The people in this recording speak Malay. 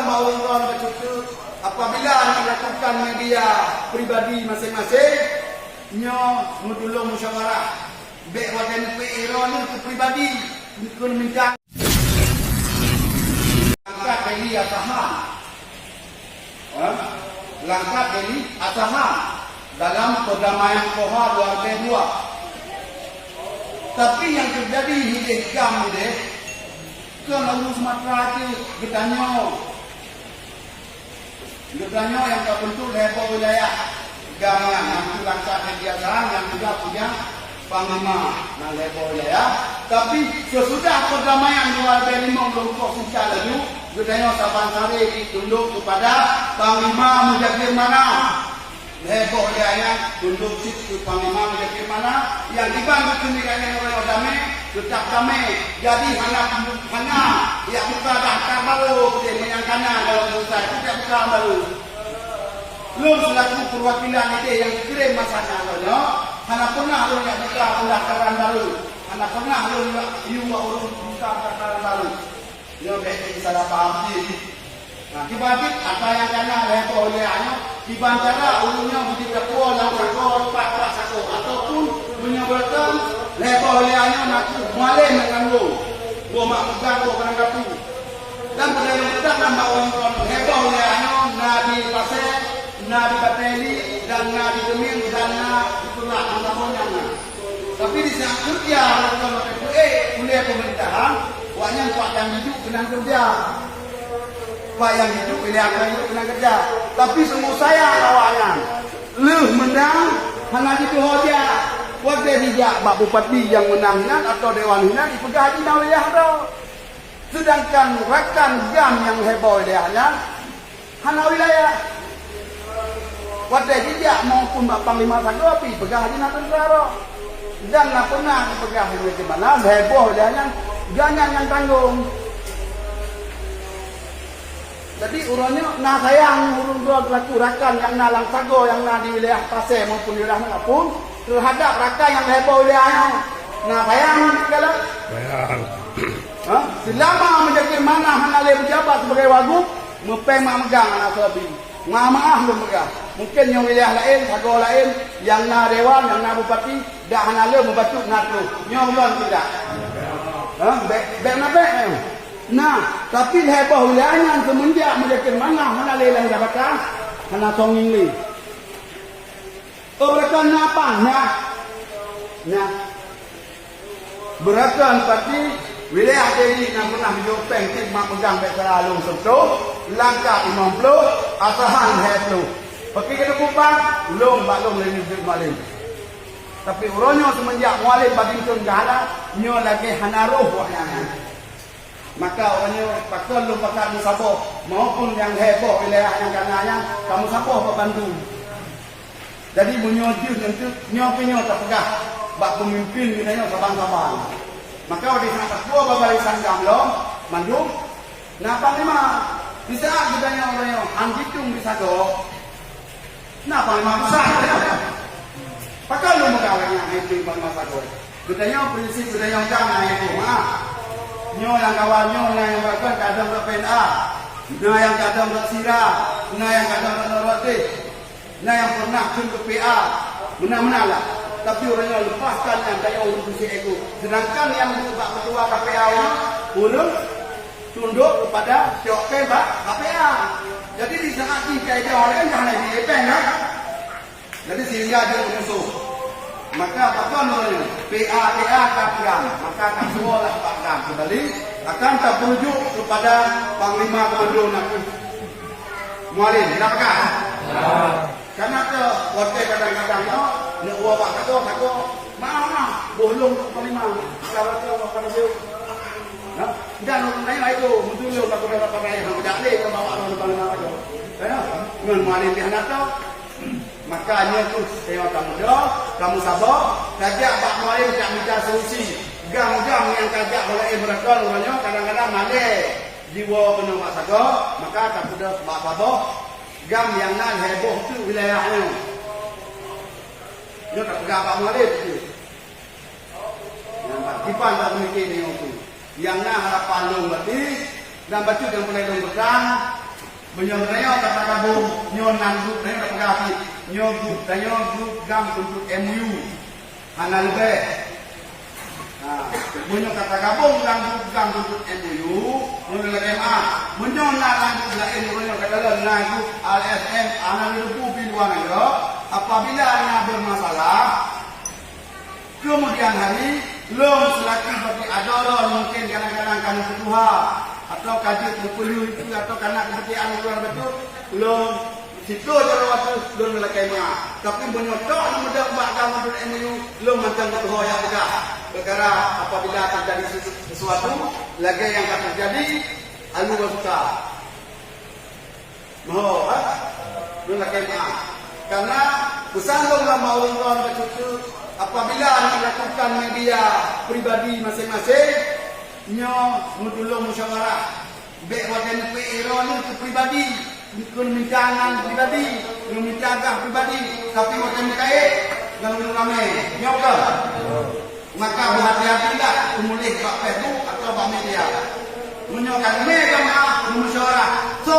bahawa orang baca tu apabila melakukan media pribadi masing-masing nyo mudulung musyawarah baik wadan PRO ni ke pribadi kun minta langkah dari atahan langkah dari atahan dalam perdamaian Kohar lantai 2. Tapi yang terjadi di Gam ni ke Lalu Sumatera itu Getanyo yang terbentuk level wilayah Gam yang itu langkah kegiatan yang juga punya panglima dan level wilayah. Tapi sesudah perdamaian 2005 kelompok Suca lalu Getanyo Sabansari ditunduk kepada panglima Mujahir Mana. Level wilayahnya tunduk ke panglima Mujahir Mana yang dibantu sendirian oleh damai tetap damai. Jadi hanya yang buka daftar baru dia menyangkanya kalau selesai tidak buka baru. Belum selaku perwakilan itu yang kirim masalahnya. Hanya pernah lu yang buka pendaftaran baru. Hanya pernah lu urus buka pendaftaran baru. Dia baik salah paham sih. Nah, dibanding apa yang kena level wilayahnya dibantara ulunya begitu kuat yang berkor pak satu ataupun menyebabkan level wilayahnya nak malin dengan lu mak pegang lu kena kapu dan pada yang petang nama orang level wilayahnya Nabi Pasir, Nabi Bateli dan Nabi Geming dan itulah antaponnya. Tapi di saat kerja kalau kuliah pemerintahan wanya kuat yang hidup kena kerja. Pak yang hidup pilih akan hidup kena kerja. Tapi semua saya lawannya. Lu menang hanya itu saja. Waktu dia Pak Bupati yang menang atau Dewan Hina dipegang di wilayah itu. Sedangkan rekan Gam yang heboh wilayahnya hanya wilayah. Waktu dia maupun Pak Panglima Sagopi pegang di Natentara. Dan nak pernah dipegang di mana heboh wilayahnya jangan yang tanggung. Jadi urangnya nak sayang urung dua pelaku rakan yang nalang sago yang nak di wilayah Pasir maupun wilayah manapun terhadap rakan yang heboh wilayahnya. Nak sayang kalau sayang. Selama menjadi mana hanale berjabat sebagai wagub, mepeng megang anak sabi. Maaf belum megang. Mungkin yang wilayah lain, sago lain yang na dewan, yang na bupati dak hanale membantu nak tu. Nyolong tidak. Baik nabe. Nah, tapi heboh wilayahnya semenjak menjadi mana lelah jabatan, mana songing li. Berkan apa? Nah, berkan pasti wilayah ini yang pernah dijopeng mak pegang betul sentuh, langkah 50, asahan helu. Pergi ke Kupang, long lagi malim. Tapi uronyo semenjak mualim badington gala, nyo lagi hanaruh wahnya. Maka orangnya pakar lu pakar di Sabah maupun yang heboh wilayah yang kananya kamu Sabah membantu. Jadi menyojul nanti nyopinya terpegah bak pemimpin wilayah Sabang-Sabang. Maka di sana tua babai sanggam lo mandung. Napa lima di saat budaya orangnya anjitung di Sago. Napa lima besar? Pakar lu megawainya itu Bang Sago. Budaya prinsip budaya jangan itu nyo yang kawannya yang bahkan kadang ke PNA, yang kadang ke Sira, yang kadang ke Roti, yang pernah ke PA, benar-benar lah. Tapi orangnya lepaskan yang kaya urus ego. Sedangkan yang Pak Ketua KPA urus tunduk kepada Cokpe Pak KPA. Jadi di saat jika dia orang jangan lagi kan? Jadi sehingga dia musuh. Maka apa namanya PA kapian, maka akan semua lah pakam kembali akan tertuju kepada Panglima Komando Naku Mualim. Kenapa? Karena ke waktu kadang-kadang nak buat pak kata mana bolong Panglima kalau tu pada dia. Dan lain itu muncul tak boleh pakai yang tidak leh ke bawa orang Panglima itu. Ya, dengan Mualim dia nak tahu. Makanya tu saya kamu sabar, kajak Pak Mualim tak minta solusi. Gam-gam yang kajak oleh mereka orangnya kadang-kadang mandai jiwa kena Pak Sago, maka tak sudah Pak Sabar gam yang nak heboh tu wilayahnya. Dia tak pegang Pak Mualim tu. Yang Pak Kipan tak memiliki ni tu. Yang nak harapan lu berarti dan baju yang boleh lu pegang Menyo kata gabung, nyo nan grup nyo tak pegati, nyo grup gam untuk MU. Mana lebih? Menyo kata gabung gam untuk MU, menyo MA. Menyo nan grup lain menyo kata lain grup LSM, anak lupu piluan yo. Apabila anda bermasalah, kemudian hari long selagi bagi adolor mungkin kadang-kadang kamu bertuha atau kaji berpuluh itu atau karena kepercayaan luar betul long situ cara waktu long melakai mah tapi menyodok mudah mbak kamu ber MU long macam bertuha yang tegak perkara apabila terjadi sesuatu lagi yang akan terjadi alu suka mau melakai mah karena bersandunglah mau orang bercucu apabila melakukan media pribadi masing-masing, nyo mudulung musyawarah, bek wajan PRO ni pribadi, mincangan pribadi, mincangan pribadi, tapi wajan kait, ganggu ramai, nyo kan? Maka berhati-hatilah memulih bak Facebook atau bak media. Menyokan media musyawarah, so